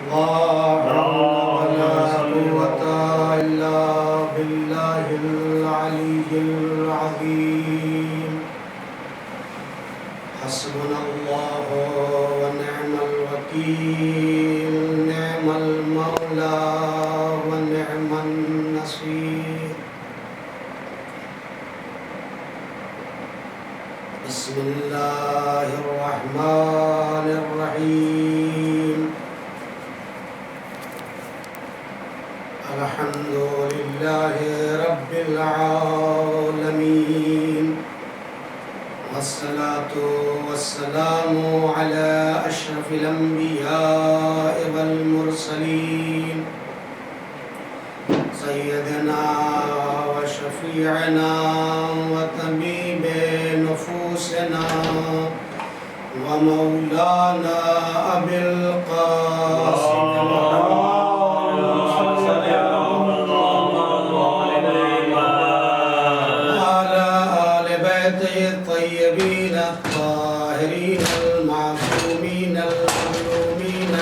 لا حول ولا قوة إلا بالله العلي العظيم. حسبنا الله ونعم الوكيل، نعم المولى ونعم النصير. بسم الله الرحمن الرحيم. الحمد لله رب العالمين، والصلاة والسلام على أشرف الأنبياء والمرسلين، سيدنا وشفيعنا وطبيب نفوسنا ومولانا أبي القاسم وعلى آل بيته الطيبين الطاهرين المعصومين المظلومين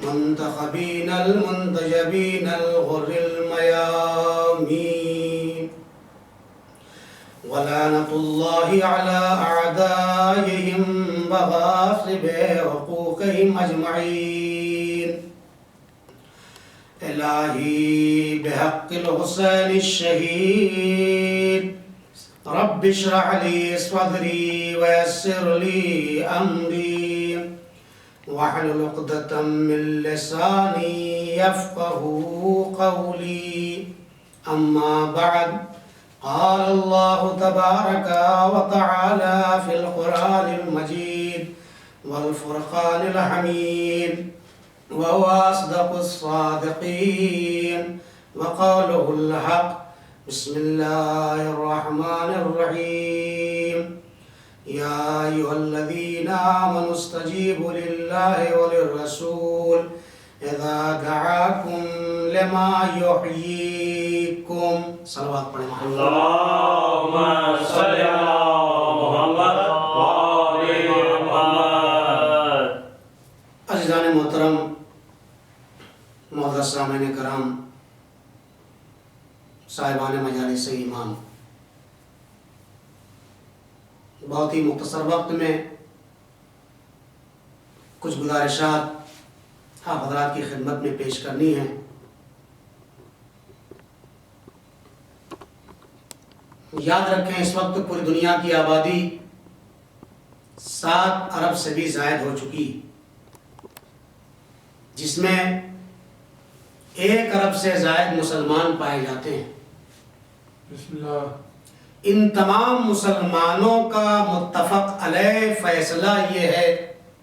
المنتخبين المنتجبين الغر الميامين. ولعنة الله على أعدائهم بغاصب حقوقهم أجمعين. إلهي بحق الحسين الشهيد رب اشرح لي صدري ويسر لي أمري واحلل عقدة من لساني يفقه قولي. أما بعد، قال الله تبارك وتعالى في القرآن المجيد والفرقان الحميد، وهو أصدق الصادقين وقوله الحق. بسم الله الرحمن الرحيم. يا أيها الذين آمنوا استجيبوا لله وللرسول إذا دعاكم لما يحييكم. صلوات پڑھیں. اللهم صل على محمد وآل محمد. عزیزان محترم، معزز سامعین کرام، صاحبان مجالس ایمان، بہت ہی مختصر وقت میں کچھ گزارشات آپ حضرات کی خدمت میں پیش کرنی ہیں. یاد رکھیں اس وقت پوری دنیا کی آبادی 7 ارب سے بھی زائد ہو چکی، جس میں 1 ارب سے زائد مسلمان پائے جاتے ہیں. بسم اللہ. ان تمام مسلمانوں کا متفق علیہ فیصلہ یہ ہے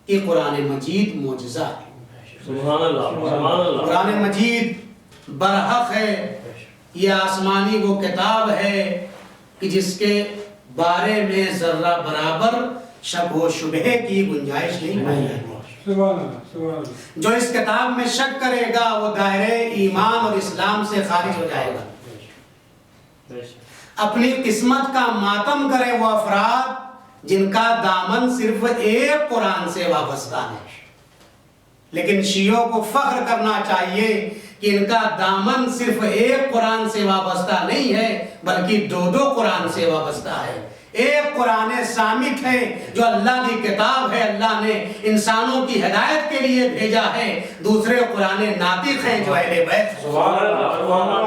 کہ قرآن مجید معجزہ ہے. سبحان اللہ، سبحان اللہ. قرآن مجید برحق ہے، یہ آسمانی وہ کتاب ہے کہ جس کے بارے میں ذرہ برابر شک و شبہ کی گنجائش نہیں ہے. جو اس کتاب میں شک کرے گا وہ دائرے ایمان اور اسلام سے خارج ہو جائے گا. اپنی قسمت کا ماتم کرے وہ افراد جن کا دامن صرف ایک قرآن سے وابستہ ہے. لیکن شیعوں کو فخر کرنا چاہیے کہ ان کا دامن صرف ایک قرآن سے وابستہ نہیں ہے بلکہ 2 قرآن سے وابستہ ہے. ایک قرآن صامت ہے جو اللہ کی کتاب ہے، اللہ نے انسانوں کی ہدایت کے لیے بھیجا ہے. دوسرے قرآن ناطق ہیں جو اہل بیت. سبحان اللہ، سبحان اللہ.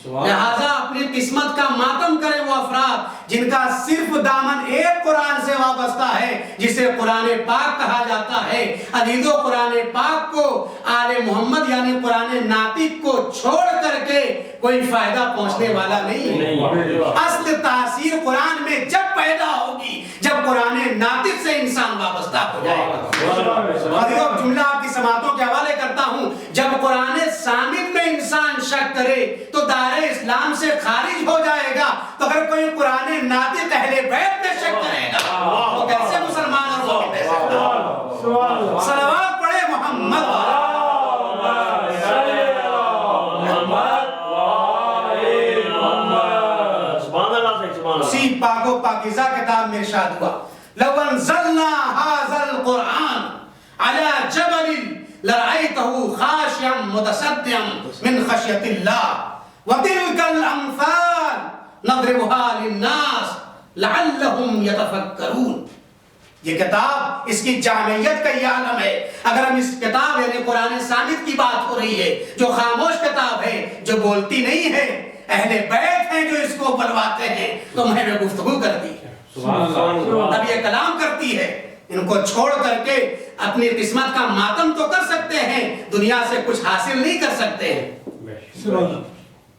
لہذا اپنی قسمت کا ماتم کرے وہ افراد جن کا صرف دامن ایک قرآن سے وابستہ ہے جسے قرآن پاک کہا جاتا ہے. عزیزو، قرآن پاک کو آل محمد یعنی قرآن ناطق کو چھوڑ کر کے کوئی فائدہ پہنچنے والا نہیں ہے. اصل تاثیر قرآن میں جب پیدا ہوگی جب قرآن ناطق سے انسان وابستہ ہو جائے گا. عزیزو، جملہ آپ کی سماعتوں کے حوالے کرتا ہوں. جب قرآن صامت میں انسان شک کرے تو دائرہ اسلام سے خارج ہو جائے گا. تو اگر کوئی قرآن ناطق اہل بیت میں شک کرے گا وہ کیسے مسلمان اور مومن ہے؟ صلوات پڑھے محمد. اسی پاک و پاکیزہ کتاب میں ارشاد ہوا لو انزلنا هذا القرآن على جبل لرأيته خاشعا متصدعا من خشية الله وتلك الأمثال نضربها للناس لعلهم يتفكرون. یہ کتاب، اس کی جامعیت کا یہ عالم ہے. اگر ہم اس کتاب یعنی قرآن صامت کی بات ہو رہی ہے جو خاموش کتاب ہے، جو بولتی نہیں ہے، اہل بیت ہیں جو اس کو بلواتے ہیں، تو میں نے گفتگو کر دی. اب یہ کلام کرتی ہے. ان کو چھوڑ کر کے اپنی قسمت کا ماتم تو کر سکتے ہیں، دنیا سے کچھ حاصل نہیں کر سکتے ہیں.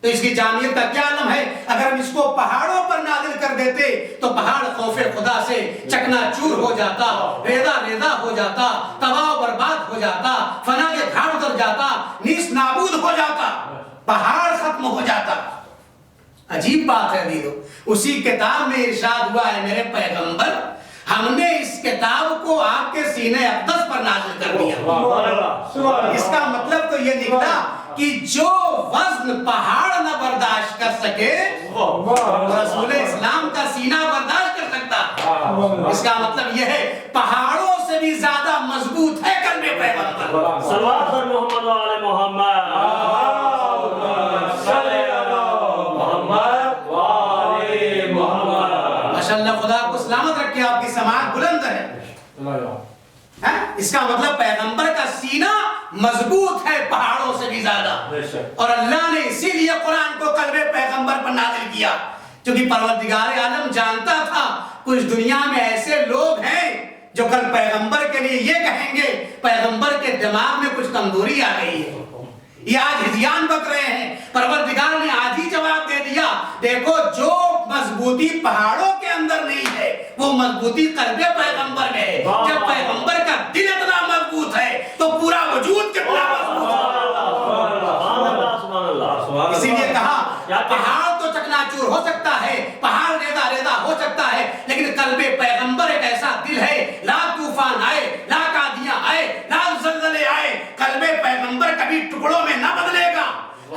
تو اس کی جامعیت کا کیا عالم ہے. اگر ہم اس کو پہاڑوں پر نازل کر دیتے تو پہاڑ خوف خدا سے چکنا چور ہو جاتا، ریزہ ریزہ ہو جاتا، تباہ و برباد ہو جاتا، فنا کے گھاڑ اتر جاتا، نیست نابود ہو جاتا، پہاڑ ختم ہو جاتا. عجیب بات ہے عزیزو، اسی کتاب میں ارشاد ہوا ہے میرے پیغمبر ہم نے اس کتاب کو آپ کے سینے اقدس پر نازل کر دیا. اس کا مطلب تو یہ نکلا کہ جو وزن پہاڑ نہ برداشت کر سکے رسول اسلام کا سینہ برداشت کر سکتا. اس کا مطلب یہ ہے پہاڑوں سے بھی زیادہ مضبوط ہے کلمہ پیغمبر. صلوات پر محمد و آل محمد. ماشاءاللہ خدا کو سلامت رکھے، آپ کی سماعت بلند ہے. اس کا مطلب پیغمبر کا سینہ مضبوط ہے پہاڑوں سے بھی زیادہ. اور اللہ نے اسی لیے قرآن کو قلب پیغمبر پر نازل کیا کیونکہ پروردگار عالم جانتا تھا کچھ دنیا میں ایسے لوگ ہیں جو کل پیغمبر کے لیے یہ کہیں گے پیغمبر کے دماغ میں کچھ کمزوری آ گئی ہے، یہ آج ہذیان بک رہے ہیں. پروردگار نے آج ہی جواب دے دیا، دیکھو جو مضبوطی پہاڑوں کے اندر نہیں ہے وہ مضبوطی قلب پیغمبر میں ہے. جب پیغمبر کا دل اتنا مضبوط ہے تو پورا وجود کتنا مضبوط ہے. اسی لیے کہا پہاڑ تو چکناچور ہو سکتا ہے، پہاڑ ریزہ ریزہ ہو سکتا ہے، لیکن قلب پیغمبر ایک ایسا دل ہے، لا طوفان آئے، لا قادیاں آئے، لا زلزلے آئے، قلب پیغمبر کبھی ٹکڑوں میں نہ بدلے گا.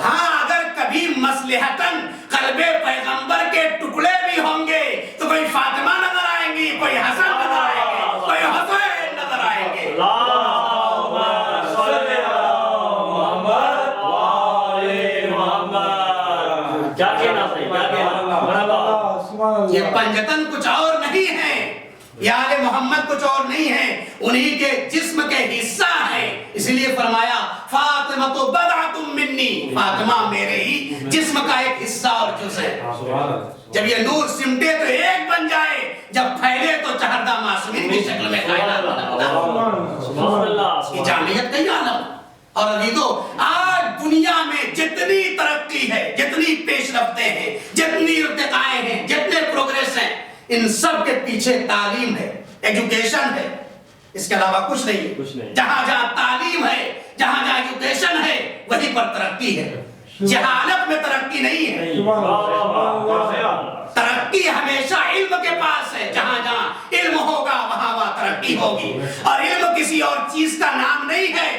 ہاں اگر کبھی مصلحتاً قلب پیغمبر کے ٹکڑے بھی ہوں گے تو کوئی فاطمہ نظر آئیں گی، کوئی حسن نظر آئیں گے، کوئی حسین نظر آئیں گے. یہ پنجتن کچھ اور نہیں ہے، یہ آل محمد کچھ اور نہیں ہے، انہی کے جسم کے حصہ ہیں. اس لیے فرمایا فاطمہ تو بضعۃ منی، فاطمہ میرے ہی جسم کا ایک حصہ اور جز ہے. جب یہ نور سمٹے تو ایک بن جائے، جب پھیلے تو چہردہ معصومین کی شکل میں کائنات بنتا. یہ جامعیت کا ہی عالم. اور عزیزو آج دنیا میں جتنی ترقی ہے، جتنی پیش رفتیں ہیں، جتنی ارتقائیں ہیں، جتنے پروگریس ہیں، ان سب کے پیچھے تعلیم ہے، ایجوکیشن ہے، اس کے علاوہ کچھ نہیں. جہاں جہاں تعلیم ہے، جہاں جہاں ایجوکیشن ہے، وہیں پر ترقی ہے. جہالت میں ترقی نہیں ہے. ترقی ہمیشہ علم کے پاس ہے. جہاں جہاں علم ہوگا وہاں ترقی ہوگی. اور علم کسی اور چیز کا نام نہیں ہے.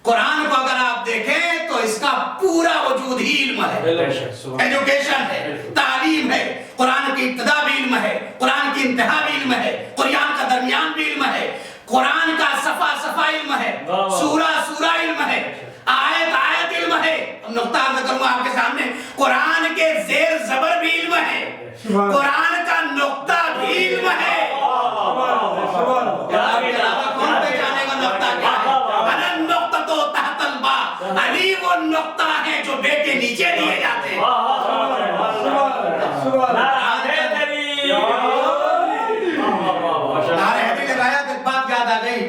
قرآن کو اگر آپ دیکھیں تو اس کا پورا وجود ہی علم ہے. ایجوکیشن ہے، تعلیم ہے. قرآن کی ابتدا بھی علم ہے، قرآن کی انتہا بھی علم ہے، قرآن کا درمیان بھی علم ہے، قرآن کا صفحہ صفحہ علم ہے، سورہ سورہ علم ہے، آیت آیت علم ہے. نقطہ عرض کروں گا آپ کے سامنے، قرآن کے زیر زبر بھی علم ہے، قرآن کا نقطہ بھی علم ہے. کون پہچانے گا نقطہ کیا ہے؟ علی وہ نقطہ ہے جو بے کے نیچے لیے جاتے ہیں. نعرے حیدری لگایا تو ایک بات یاد آ گئی،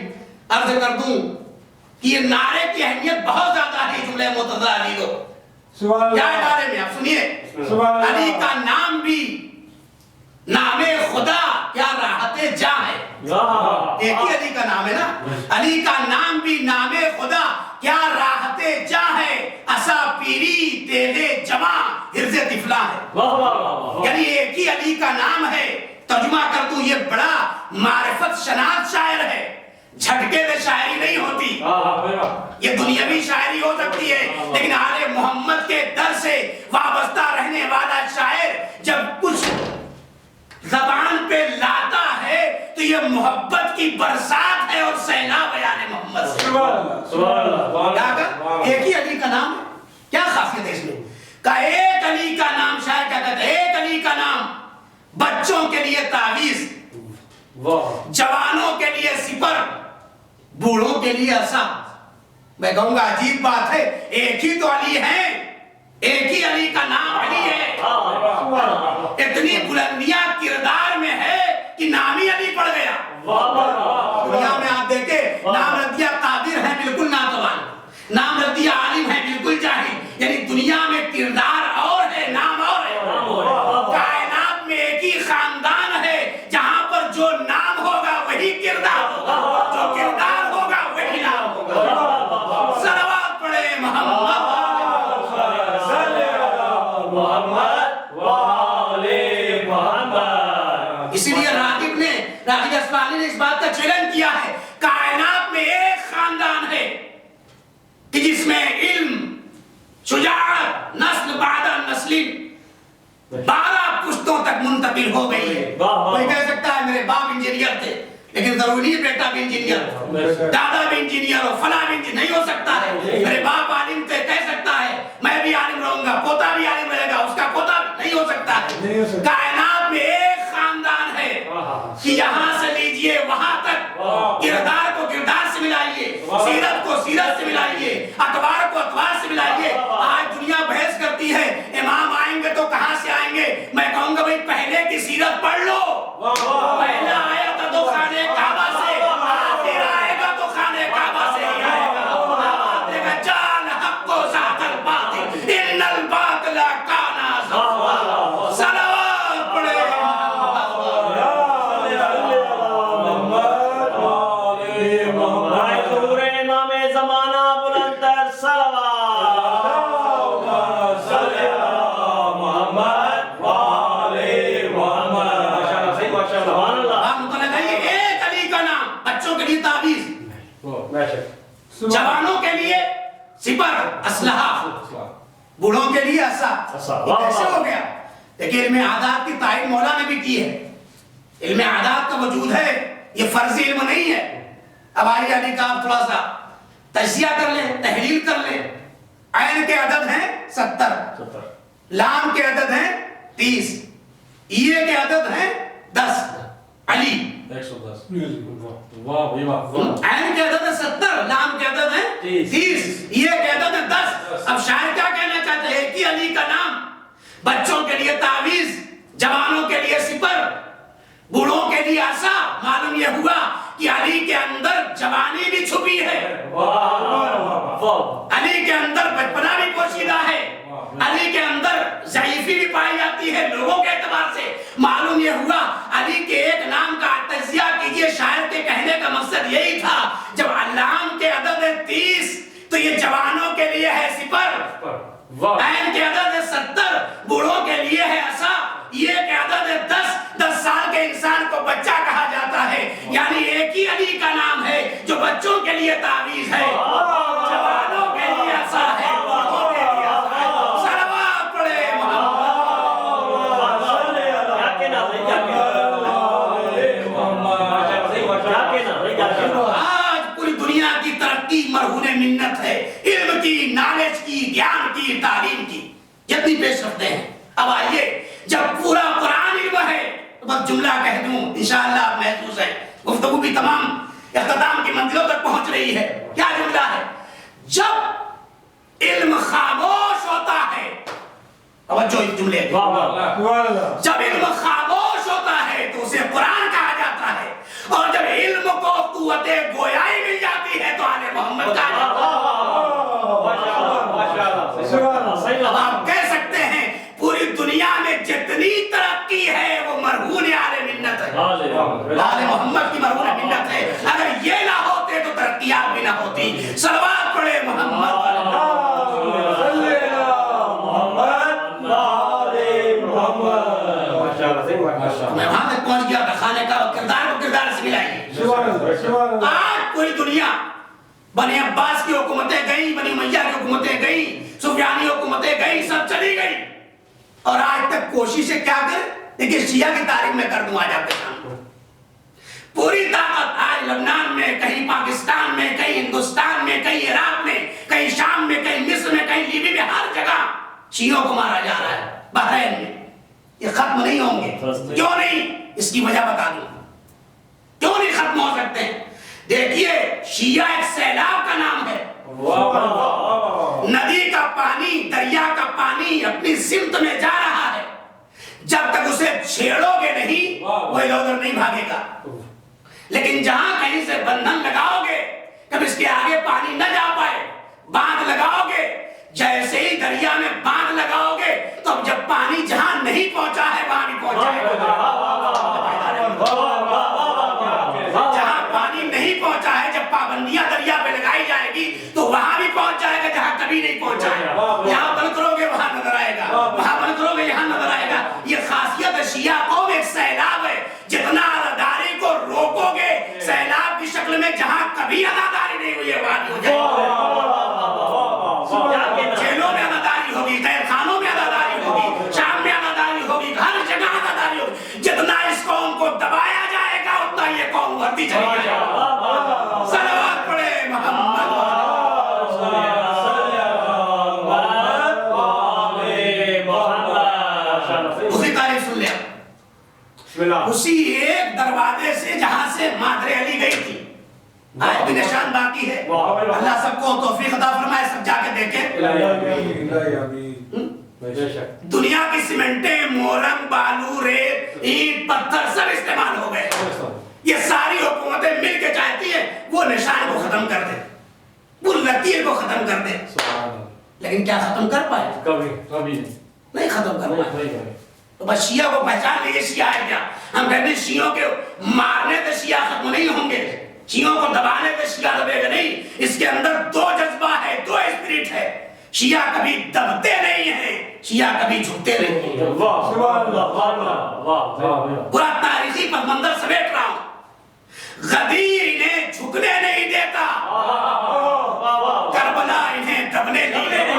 عرض کر دوں کہ یہ نعرے کی اہمیت بہت زیادہ ہے. جملہ معتزہ علی کو کیا ہے نعرے میں آپ سنیے. علی کا نام بھی نام خدا کیا راحت جاں ہے. ایک ہی علی کا نام ہے نا. علی کا نام بھی نام خدا کیا راحت جاں ہے، اسا پیری تیغے جماں حرز طفلا ہے. یعنی ایک ہی علی کا نام ہے. ترجمہ کر دوں یہ بڑا معرفت شناس شاعر ہے. جھٹکے سے شاعری نہیں ہوتی، یہ دنیاوی شاعری ہو سکتی ہے، لیکن آل محمد کے در سے وابستہ رہنے والا شاعر جب کچھ زبان پہ لاتا ہے یہ محبت کی برسات ہے اور سیلاب یعنی محمد سے. سبحان اللہ. کیا کہا؟ ایک ہی علی کا نام ہے. کیا خاصیت ہے اس میں؟ کہا ایک علی کا نام. شاید کیا کہتے ہیں؟ ایک علی کا نام بچوں کے لیے تعویذ، جوانوں کے لیے سپر، بوڑھوں کے لیے عصا. میں کہوں گا عجیب بات ہے، ایک ہی تو علی ہے، ایک ہی علی کا نام علی ہے. اتنی بلندیاں کردار میں ہے کہ نام ہی علی پڑ گیا. دنیا میں آپ دیکھیں نام رکھ دیا قادر ہے بالکل ناتوان، نام رکھ دیا عالم ہے بالکل جاہل. یعنی دنیا میں کردار اور ہے، نام اور ہے. کائنات میں ایک ہی خاندان ہے جہاں پر جو نام ہوگا وہی کردار ہوگا، جو کردار ہوگا وہی نام ہوگا. صلوات پڑھے محمد. اسی لیے راغب اصفہانی نے اس بات کا چیلنج کیا ہے، کائنات میں ایک خاندان ہے کہ جس میں علم، شجاعت، نسل بعد نسل 12 پشتوں تک منتقل ہو گئی ہے. کوئی کہہ سکتا ہے میرے باپ انجینئر تھے، لیکن ضروری ہے بیٹا بھی انجینئر، دادا بھی انجینئر ہو، فلاں بھی انجینئر. نہیں ہو سکتا ہے. میرے باپ عالم تھے، کہہ سکتا ہے میں بھی عالم رہوں گا، پوتا بھی عالم رہے گا، اس کا پوتا بھی. نہیں ہو سکتا ہے. کائنات میں ایک خاندان ہے کہ یہاں سے لیجئے وہاں تک کردار کو کردار سے ملائیے، سیرت کو سیرت سے ملائیے، اتوار کو اتوار سے ملائیے. آج دنیا بحث کرتی ہے امام آئیں گے تو کہاں سے آئیں گے. میں کہوں گا بھائی پہلے کی سیرت پڑھ لو. پہلا آیا تھا تو خانے کعبہ سے، آخر آئے گا تو خانے کعبہ سے ہی آئے گا. آواز دے گا جان حق و ذات الباطل ان الباطل کان زہوقا. صلوات پڑھے امام زمانہ بلند تر صلوات. سبحان اللہ. آپ مطلع ہے ایک علی کا نام بچوں کے لیے تعویذ، جوانوں کے لیے سپر اسلحہ، بوڑھوں کے لیے عصا. یہ کیسے ہو گیا؟ دیکھیں علم عادات کی تعریف مولا نے بھی کی ہے. علم عادات کا وجود ہے، یہ فرضی علم نہیں ہے. اب آئیے علی کا آپ تھوڑا سا تجزیہ کر لیں، تحلیل کر لیں. عین کے عدد ہیں 70، لام کے عدد ہیں 30، یہ کے عدد ہیں 10. علی 110. عین کے عدد ہے 70، لام کے عدد ہیں 30، یہ کے عدد ہے 10. اب شاعر کیا کہنا چاہتے ہیں؟ ایک ہی علی کا نام بچوں کے لیے تعویذ، جوانوں کے لیے سپر، بوڑھوں کے لیے عصا. معلوم یہ ہوا کہ علی کے اندر جوانی بھی چھپی ہے، علی کے اندر بچپنا بھی پوشیدہ ہے، علی کے اندر ضعیفی بھی پائی جاتی ہے لوگوں کے اعتبار سے. معلوم یہ ہوا علی کے ایک نام کا تجزیہ کیجئے. شاعر کے کہنے کا مقصد یہی تھا جب علام کے عدد ہے 30 تو یہ جوانوں کے لیے ہے سپر، عین کے عدد ہے 70، بوڑھوں کے لیے ہے عصا، یہ کے عدد ہے 10 سال کے انسان کو بچہ کہا جاتا ہے. یعنی ایک ہی علی کا نام ہے جو بچوں کے لیے تعویذ ہے، جوانوں کے لیے عصا ہے، بوڑھوں کے لیے عصا ہے. صلوات پڑھے محمد. آج پوری دنیا کی ترقی مرہون منت ہے، علم کی، نالج کی، گیان کی، تعلیم کی جتنی پیش رفتے ہیں. اب آئیے جب پورا قرآن علم ہے تو بس جملہ کہہ دوں انشاءاللہ آپ محسوس ہے گفتگو بھی تمام اختتام کی منزلوں تک پہنچ رہی ہے. کیا جملہ ہے؟ جب علم خاموش ہوتا ہے، توجہ اس جملے پہ، جب علم خاموش ہوتا ہے تو اسے قرآن کہا جاتا ہے، اور جب علم کو قوت گویائی مل جاتی ہے تو آل محمد کہا جاتا ہے. اب آپ کہہ سکتے ہیں پوری دنیا میں جتنی ترقی ہے وہ مرہون آل منت ہے، آل محمد کی مرہون منت ہے. اگر یہ نہ ہوتے تو ترقیات بھی نہ ہوتی. صلوات پڑھے محمد. میں وہاں تک پہنچ گیا تھا، خانے کا کردار کو کردار سے ملائیے. آج پوری دنیا بنی عباس کی حکومتیں گئیں، بنی امیہ کی حکومتیں گئیں، سفیانی حکومتیں گئیں، سب چلی گئی. اور آج تک کوششیں کیا کریں؟ دیکھیں شیعہ کی تاریخ میں کر دوں آج آپ کے سامنے. پوری طاقت آج لبنان میں، کہیں پاکستان میں، کہیں ہندوستان میں، کہیں عراق میں، کہیں شام میں، کہیں مصر میں، کہیں لیبی میں، ہر جگہ شیعوں کو مارا جا رہا ہے، بحرین میں۔ یہ ختم نہیں ہوں گے، کیوں نہیں؟ اس کی وجہ بتا دوں، کیوں نہیں ختم ہو سکتے؟ دیکھیے، شیعہ ایک سیلاب کا نام ہے، ندی کا پانی، دریا کا پانی اپنی سمت میں جا رہا ہے، جب تک اسے چھیڑو گے نہیں وہ ادھر ادھر نہیں بھاگے گا، لیکن جہاں کہیں سے بندھن لگاؤ گے کب اس کے آگے پانی نہ جا پائے، باندھ لگاؤ گے، جیسے ہی دریا میں باندھ لگاؤ گے تو اب جب پانی جہاں نہیں پہنچا ہے وہاں بھی پہنچائے گا، جہاں پانی نہیں پہنچا ہے جب پابندیاں دریا پہ لگائی جائے گی تو وہاں بھی پہنچ جائے گا جہاں کبھی نہیں پہنچا ہے، یہاں بند کرو گے وہاں نظر آئے گا، وہاں بند کرو گے یہاں نظر آئے گا۔ یہ خاصیت شیعہ قوم ایک سیلاب ہے، جتنا عزاداری کو روکو گے سیلاب کی شکل میں جہاں کبھی عزاداری نہیں ہوئی ہے وہاں بھی ہو جائے گا، جیلوں میں عزاداری ہوگی، قید خانوں میں عزاداری ہوگی، شام میں عزاداری ہوگی، ہر جگہ عزاداری ہوگی، جتنا اس قوم کو دبایا جائے گا اتنا یہ قوم بڑھتی چلی جائے گی۔ صلوات پڑھے محمد، اسی تاریخ سن لیا، اسی ایک دروازے سے جہاں سے مادر علی گئی تھی، آج بھی نشان باقی ہے، اللہ سب کو توفیق عطا فرمائے، سب جا کے دیکھیں۔ دنیا کی سیمنٹیں، مورم، بالو، ریت، اینٹ، پتھر سب استعمال ہو گئے، یہ ساری حکومتیں مل کے چاہتی ہیں وہ نشان کو ختم کر دے، وہ لکیر کو ختم کر دے، لیکن کیا ختم کر پائے؟ کبھی نہیں ختم کر پائے۔ تو بس شیعہ کو پہچان لیجیے، شیعہ ہے کیا؟ ہم کہتے ہیں شیعوں کے مارنے سے شیعہ ختم نہیں ہوں گے، شیعوں کو دبانے سے شیعہ دبے گا نہیں، اس کے اندر دو جذبہ ہے، دو اسپرٹ ہے، شیعہ کبھی دبتے نہیں ہیں، شیعہ کبھی جھکتے نہیں ہیں۔ پورا تاریخی پس منظر سمیٹ رہا ہوں، غدیر انہیں جھکنے نہیں دیتا، کربلا انہیں دبنے نہیں دیتا۔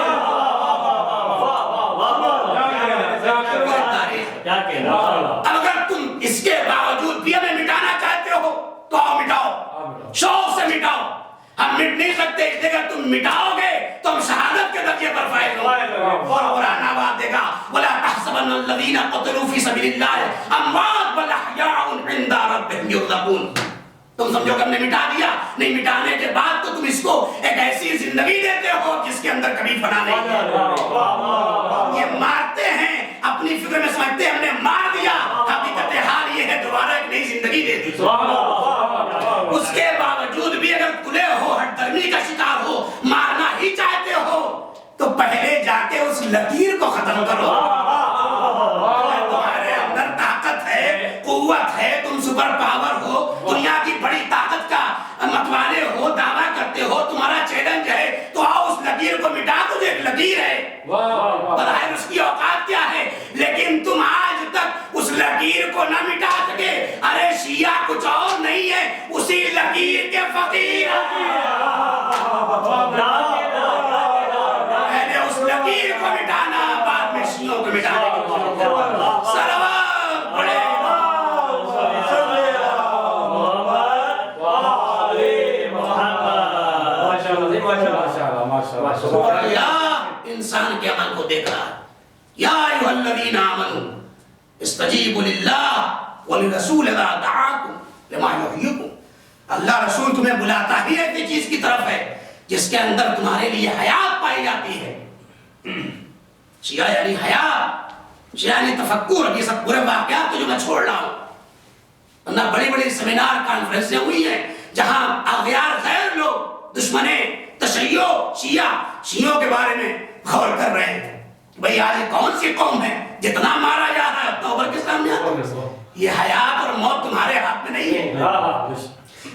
اگر تم اس کے باوجود بھی ہمیں مٹانا چاہتے ہو تو آؤ مٹاؤ، شوق سے مٹاؤ، ہم مٹ نہیں سکتے، اس لیے تم مٹاؤ گے تو ہم شہادت کے درجے پر فائز ہوں گے۔ اور قرآن آواز دے گا وَلَا تَحْسَبَنَّ الَّذِينَ قُتِلُوا فِي سَبِيلِ اللَّهِ أَمْوَاتٌ بَلْ أَحْيَاءٌ عِندَ رَبِّهِمْ يُرْزَقُونَ۔ تم سمجھو کہ ہم نے مٹا دیا، نہیں، مٹانے کے بعد تو تم اس کو ایک ایسی زندگی دیتے ہو جس کے اندر کبھی فنا نہیں ہے۔ یہ مارتے ہیں، اپنی فکر میں سمجھتے ہیں ہم نے مار دیا، حقیقت حال یہ ہے دوبارہ ایک نئی زندگی دے دی۔ اس کے باوجود بھی اگر تلے ہو، ہٹ درمی کا شکار ہو، مارنا ہی چاہتے ہو تو پہلے جا کے اس لکیر کو ختم کرو۔ تمہارے اندر طاقت ہے، قوت ہے، تم سپر پاور ہو، دنیا کی بڑی طاقت کا متوانے ہو، دعویٰ کرتے ہو، تمہارا چیلنج ہے، تو آؤ اس لکیر کو مٹا دو، ایک لکیر ہے، بظاہر اس کی اوقات کیا ہے، لیکن تم آج تک اس لکیر کو نہ مٹا سکے۔ ارے شیعہ کچھ اور نہیں ہے، اسی لکیر کے فقیر پہلے اس لکیر کو مٹانا، بعد میں شیعوں کو مٹانے کی کوشش۔ صلوات پڑھے اللہ انسان کے عمل کو دیکھ رہا ہے۔ یا ایھا الذین آمنوا استجیبوا للہ وللرسول اذا دعاکم لما یحییکم۔ اللہ رسول تمہیں بلاتا ہی ایسی چیز کی طرف ہے جس کے اندر تمہارے لیے حیات پائی جاتی ہے۔ شیعہ یعنی حیات، شیعہ یعنی تفکر۔ اب یہ سب پورے واقعات تو جو میں چھوڑ رہا ہوں، ورنہ بڑی بڑی سیمینار کانفرنسیں ہوئی ہیں جہاں اغیار غیر لوگ دشمنے تشیع شیعوں کے بارے میں غور کر رہے ہیں۔ بھئی آج کون سی قوم ہے جتنا مارا جا رہا ہے اتنا اوپر کے سامنے آتا ہے؟ یہ حیات اور موت تمہارے ہاتھ میں نہیں ہے۔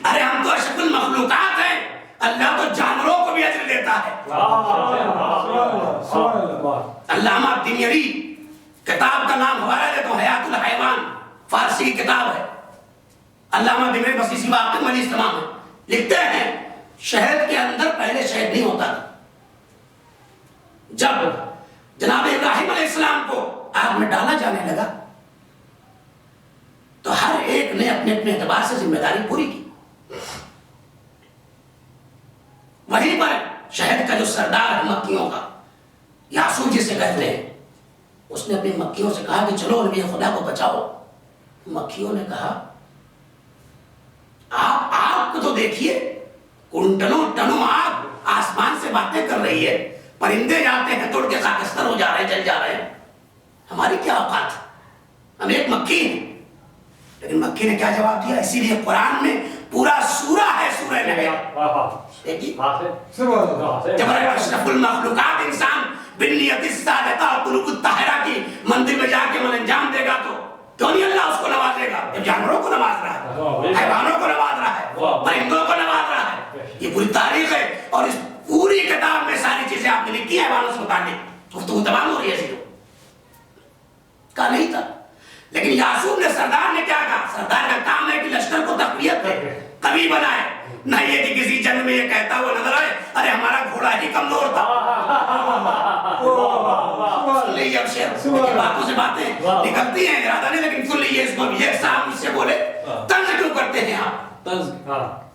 ارے ہم تو اشرف المخلوقات ہیں، اللہ تو جانوروں کو بھی اجر دیتا ہے۔ علامہ دميري کتاب کا نام حوالہ دیتا ہوں، حیات الحیوان، فارسی کی کتاب ہے، علامہ دميري بس اسی واقع میں استعمال ہے، لکھتے ہیں شہد کے اندر پہلے شہد نہیں ہوتا تھا، جب جناب ابراہیم علیہ السلام کو آگ میں ڈالا جانے لگا تو ہر ایک ایک نے اپنے اپنے اعتبار سے ذمہ داری پوری کی. وہیں پر شہد کا جو سردار ہے مکیوں کا، یاسوب جسے کہتے ہیں، اس نے اپنی مکیوں سے کہا کہ چلو نبی خدا کو بچاؤ. مکیوں نے کہا آپ آگ کو تو دیکھیے، کنٹنوں ٹنوں آگ آسمان سے باتیں کر رہی ہے، پرندے جاتے ہیں توڑ کے خاکستر ہو جا رہے ہیں، جل جا رہے ہیں، ہماری کیا اوقات؟ ہم ایک مکی ہیں. لیکن مکی نے کیا جواب دیا؟ اسی لیے قرآن میں پورا سورہ ہے سورہ نحل. دیکھیے جب اشرف المخلوقات انسان بالنیت الصادقہ اور قلوب الطاہرہ کی مندر میں جا کے عمل انجام دے گا تو کیوں نہیں اللہ اس کو نوازے گا؟ جب جانوروں کو نواز رہا ہے، حیوانوں کو نواز رہا ہے، پرندوں کو نواز رہا ہے. یہ پوری تاریخ ہے اور اس پوری کتاب میں ساری چیزیں آپ نے لکھی ہیں حیوانوں سے متعلق. گفتگو تمام ہو رہی ہے اسی کا نہیں تھا. لیکن یاسوب نے سردار نے کیا کہا؟ سردار کا کام ہے کہ لشکر کو تقویت دے، قوی بنائے، نہ یہ کہ کسی جنگ میں یہ کہتا ہوا نظر آئے ارے ہمارا گھوڑا ہی کمزور تھا. سن لیجیے اب شیر باتوں سے باتیں نکلتی ہیں، ارادہ نہیں، لیکن سن لیجیے اس کو. ایک صاحب مجھ سے بولے طنز کیوں کرتے ہیں آپ؟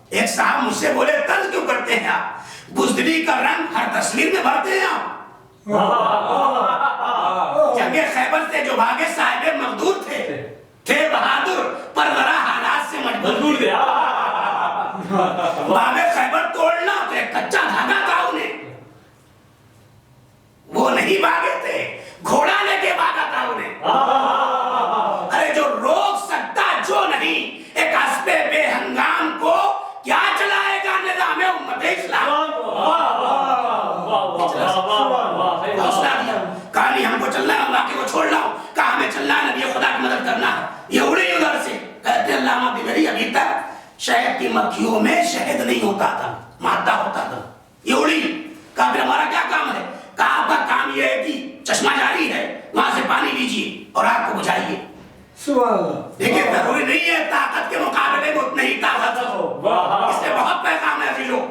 ایک صاحب مجھ سے بولے طنز کیوں کرتے ہیں آپ؟ بزدلی کا رنگ ہر تصویر میں بھرتے ہیں آپ. جنگ خیبر سے جو بھاگے صاحب مقدور تھے بہادر پر ذرا حالات سے مجبور تھے. باب خیبر توڑنا تو ایک کچا دھاگا تھا انہیں، وہ نہیں بھاگے تھے، گھوڑا لے کے بھاگا تھا انہیں. ارے جو روک سکتا جو نہیں ایک اسب بے ہنگام کو کیا چلائے گا نظام امت اسلام. حوصلہ دیا، کہا نہیں ہم کو چلنا ہے، ہم باقی کو چھوڑ لاؤ. کہا ہمیں چلنا ہے، نبی خدا کی مدد کرنا ہے. یہ اڑی ادھر سے. کہتے ہیں علامہ بغوی ابھی تک شہد کی مکھیوں میں شہد نہیں ہوتا تھا، مادہ ہوتا تھا. یہ اڑی. کہا پھر ہمارا کیا کام ہے؟ کہا آپ کا کام یہ ہے کہ چشمہ جاری ہے، وہاں سے پانی لیجیے اور آگ کو بجھائیے. دیکھیے ضروری نہیں ہے طاقت کے مقابلے میں اتنا ہی طاقت ہو. اس سے بہت پیغام ہے عزیزو.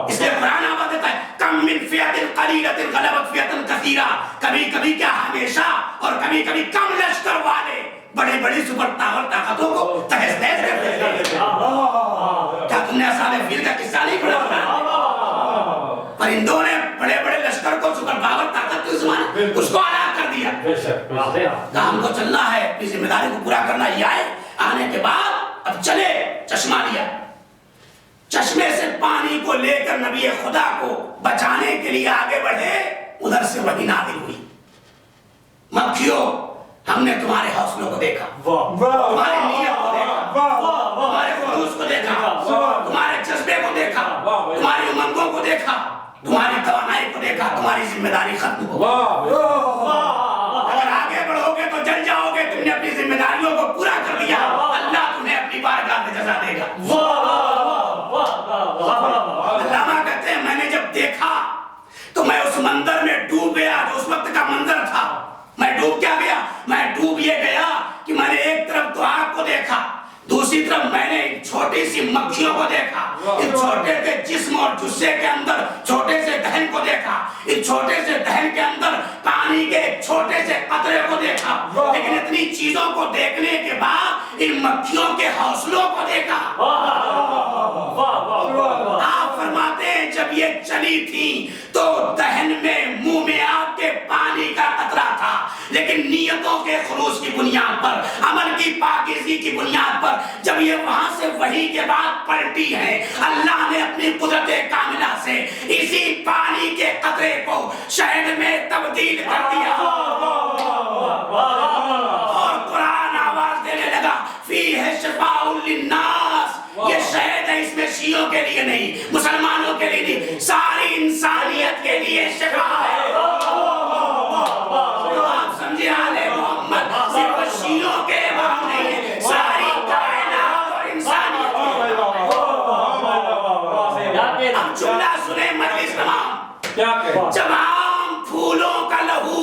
اس لیے قرآن آواز دیتا ہے کم من فئۃ قلیلۃ غلبت فئۃ کثیرہ. کبھی کبھی کیا ہمیشہ اور کبھی کبھی کم لشکر والے بڑی بڑی سپر پاور طاقتوں کو تہس نہس کر دیتے ہیں. کیا تم نے اصحاب فیل کا قصہ نہیں پڑھا؟ پرندوں نے بڑے بڑے لشکر کو سپر پاور طاقت کے زمانے اس کو ہلاک کر دیا. کام کو چلنا ہے، اپنی ذمہ داری کو پورا کرنا. یہ آئے آنے کے بعد اب چلے، چشمہ لیا، چشمے سے پانی کو لے کر نبی خدا کو بچانے کے لیے آگے بڑھے. ادھر سے وحی نازل ہوئی، مکھیوں ہم نے تمہارے حوصلوں کو دیکھا، تمہاری نیت کو دیکھا، تمہارے خلوص کو دیکھا، تمہارے جذبے کو دیکھا، تمہاری امنگوں کو دیکھا، تمہاری توانائی کو دیکھا. تمہاری ذمہ داری ختم ہو. اگر آگے بڑھو گے تو جل جاؤ گے. تم نے اپنی ذمہ داریوں کو پورا کر لیا، اللہ تمہیں اپنی بارگاہ میں جزا دے گا. علامہ کہتے ہیں میں نے جب دیکھا تو میں اس منظر میں ڈوب گیا جو اس وقت کا منظر تھا. میں ڈوب کیا گیا؟ میں ڈوب یہ گیا کہ میں نے ایک طرف تو آگ کو دیکھا، دوسری طرف میں نے چھوٹی سی مکھیوں کو دیکھا. اس چھوٹے سے جسم اور جثے کے اندر چھوٹے سے دہن کو دیکھا. اس چھوٹے سے دہن کے اندر پانی کے ایک چھوٹے سے قطرے کو دیکھا. لیکن اتنی چیزوں کو دیکھنے کے بعد ان مکھیوں کے حوصلوں کو دیکھا. آپ فرماتے ہیں جب یہ چلی تھی تو دہن میں منہ میں آگ کے پانی کا قطرہ تھا، لیکن نیتوں کے خلوص کی بنیاد پر، عمل کی پاکیزگی کی بنیاد پر جب یہ وہاں سے وحی کے بعد پلٹی ہے، اللہ نے اپنی قدرت کاملہ سے اسی پانی کے قطرے کو شہد میں تبدیل کر دیا. اور قرآن آواز دینے لگا فیہ شفاء للناس. یہ شہد ہے، اس میں شیعوں کے لیے نہیں، مسلمانوں کے لیے نہیں، ساری انسانیت کے لیے شفا ہے. آپ سمجھے آلے محمد صرف شیعوں کے بعد نہیں ہے، ساری کائنات اور انسانیت کے بعد. اب جملہ سنیں مجلس تمام. جب عام پھولوں کا لہو،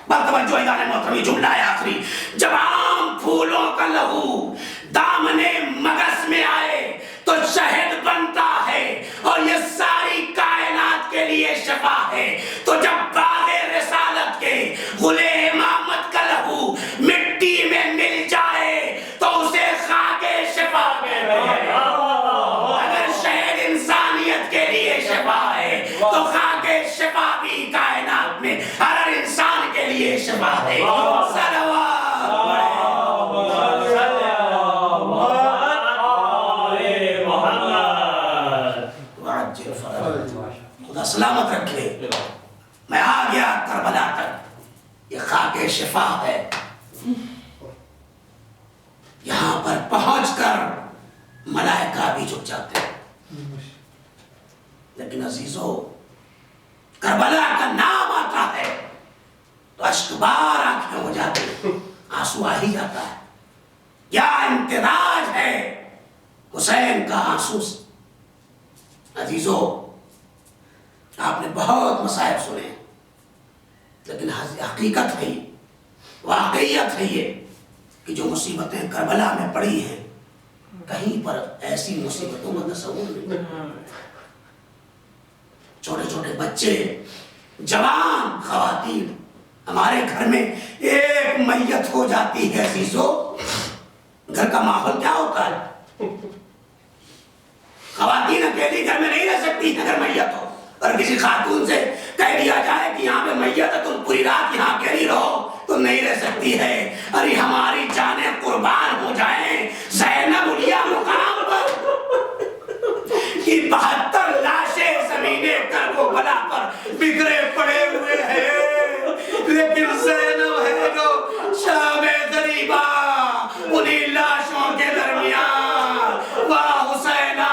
توجہ ادارے محترم، جملہ ہے آخری. جب عام پھولوں کا لہو دامنے مگس میں آئے تو شہد بنتا ہے اور یہ ساری کائنات کے لیے شفا ہے. تو جب باغ رسالت کے غلے امامت کا لہو مٹی میں مل جائے تو اسے خاک سلامت رکھے. میں آ گیا کربلا تک. یہ خاک شفا ہے. یہاں پر پہنچ کر ملائکہ بھی جھک جاتے ہیں. لیکن عزیزو کربلا کا نام آتا ہے تو اشکبار آنکھیں ہو جاتی ہیں, آنسو آ ہی جاتا ہے. کیا امتزاج ہے حسین کا آنسو سے. عزیزو آپ نے بہت مصائب سنے لیکن حقیقت ہے, واقعیت ہے یہ کہ جو مصیبتیں کربلا میں پڑی ہیں کہیں پر ایسی مصیبتوں کا تصور نہیں. چھوٹے چھوٹے بچے, جوان خواتین, ہمارے گھر میں ایک میت ہو جاتی ہے عزیزو, گھر کا ماحول کیا ہوتا ہے. خواتین اکیلی گھر میں نہیں رہ سکتی اگر میت ہو, اور کسی خاتون سے کہہ دیا جائے کہ یہاں پہ میت ہے تم پوری رات یہاں اکیلی رہو, تم نہیں رہ سکتی ہے. ارے ہماری جانیں قربان ہو جائیں زینب علیہ مقام پر کہ 72 لاشیں زمین کربلا پر بکھرے پڑے ہوئے ہیں, لیکن زینب ہے جو شام غریبہ انہی لاشوں کے درمیان واہ حسینہ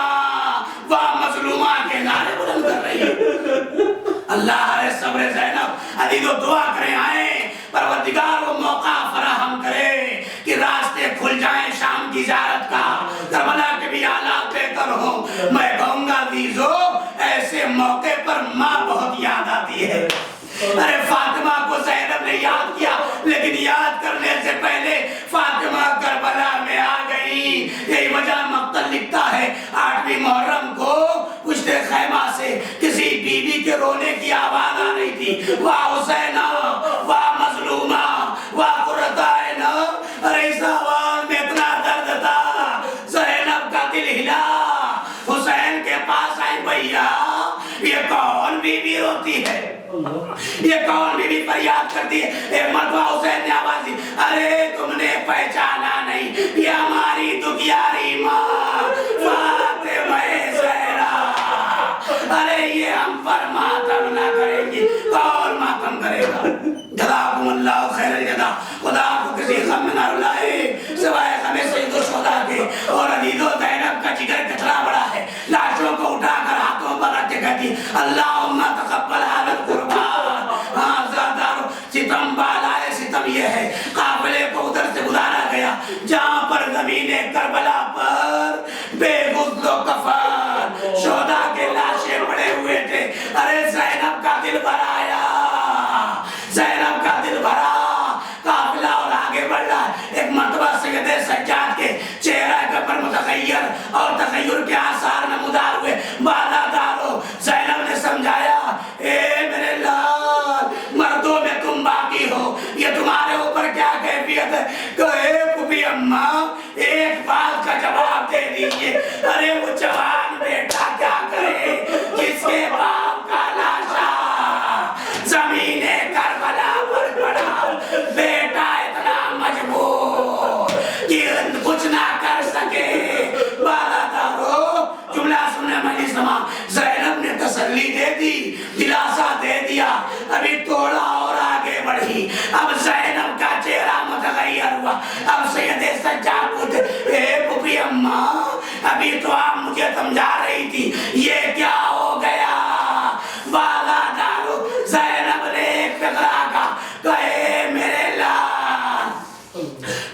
واہ مظلومہ کے نعرے بلند کر رہی ہے. اللہ ہے صبر زینب. عزیزو دعا کریں آئیں پروردگار وہ موقع فراہم کرے کہ راستے کھل جائیں شام کی زیارت کا, کربلا کے بھی حالات بہتر ہوں. میں کہوں گا عزیزو ایسے موقع پر ماں بہت یاد آتی ہے. ارے فاطمہ کو زینب نے یاد کیا لیکن یاد کرنے سے پہلے فاطمہ کربلا میں آ گئی. یہی وجہ مقتل لکھتا ہے 8ویں محرم کو پشت خیمہ سے کسی بیوی کے رونے کی آواز آ رہی تھی, واہ حسینہ واہ مظلومہ واہ قرۃ عین. ارے اس آواز میں اتنا درد تھا زینب کا دل ہلا. حسین کے پاس آئی, بھیا یہ کون بیوی روتی ہے, یہ کون بیوی فریاد کرتی ہے. ایک مرتبہ حسین نے آواز دی, ارے تم نے پہچانا نہیں یہ ہماری دکھیاری ماں فاطمہ زہرا. ارے یہ ہم پر ماتم نہ کریں گی, کون ماتم کرے گا. جزاکم اللہ خیر الجزا. خدا کو کسی غم میں نہ رلائے سوائے غم سید الشہداء کے. اور عزیزو زینب کا جگر کتنا بڑا ہے, لاشوں کو اٹھا کر ہاتھوں پر رکھ کے کہتی اللہم تقبل هذا القربان. ہاں زادارو ستم بالائے ستم یہ ہے, قافلے کو ادھر سے گزارا گیا جہاں پر زمین کربلا پر بے غسل و کفن شہداء کے لاشیں پڑے ہوئے تھے. ارے زینب کا دل بھر آیا, زینب کا دل بھرا. قافلہ اور آگے بڑھ رہا ہے. ایک مرتبہ سید سجاد کے چہرہ پر متغیر اور تغیر کے آثار نمودار ہوئے. بالادارو زینب نے سمجھایا, اے میرے لال مردوں میں تم باقی ہو, یہ تمہارے اوپر کیا کیفیت ہے کہ اے پھوپھی اماں ایک بات کا جواب دے دیجئے. ارے وہ جوان بیٹا کیا کرے جس کے باپ کا لاشا زمین کربلا پر پڑا, بیٹا اتنا مجبور کہ کچھ نہ کر سکے. بالادارو جملہ سننے میں سما, زینب نے تسلی دے دی, دلاسا دے دیا. ابھی تھوڑا اور آگے بڑھی, اب زینب کا چہرہ متغیر ہوا. اب سید سجاد پوچھتے, اے پھوپھی اماں ابھی تو آپ مجھے سمجھا رہی تھی یہ کیا ہو گیا. بالادارو زینب نے ایک فقرہ کا کہے میرے لال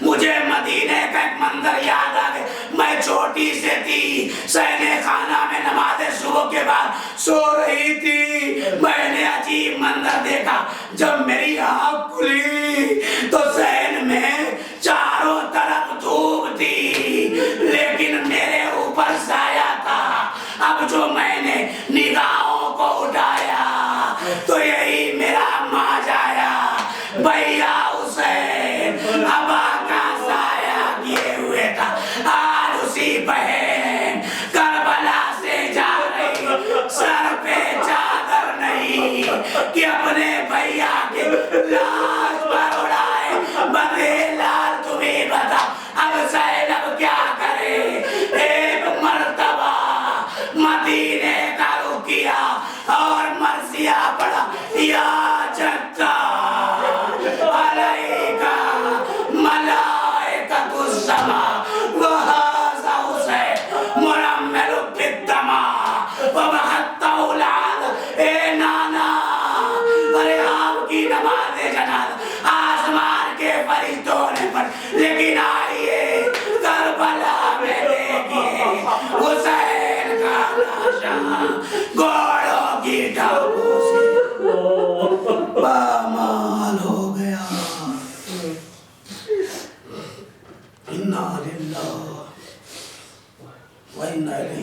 مجھے مدینے کا ایک منظر یاد آ گیا. میں چھوٹی سے تھی, سہنے خانہ میں نماز صبح کے بعد سو رہی تھی. میں نے عجیب منظر دیکھا, جب میری آنکھ کھلی تو ذہن میں چاروں طرف دھوپ تھی لیکن میرے اوپر سایہ تھا. اب جو میں نے نگاہوں کو اٹھایا تو یہی میرا ماج آیا, بھیا حسین ابا کا سایہ کیے ہوئے تھا. آج اسی بہن کربلا سے جا رہی, سر پہ چادر نہیں کہ اپنے بھیا کے لاش پر اڑائے. بدے لال تمہیں بتا اب زینب کیا کرے. ایک مرتبہ مدینے کا رخ کیا اور وَإِنَّا إِلَيْهِ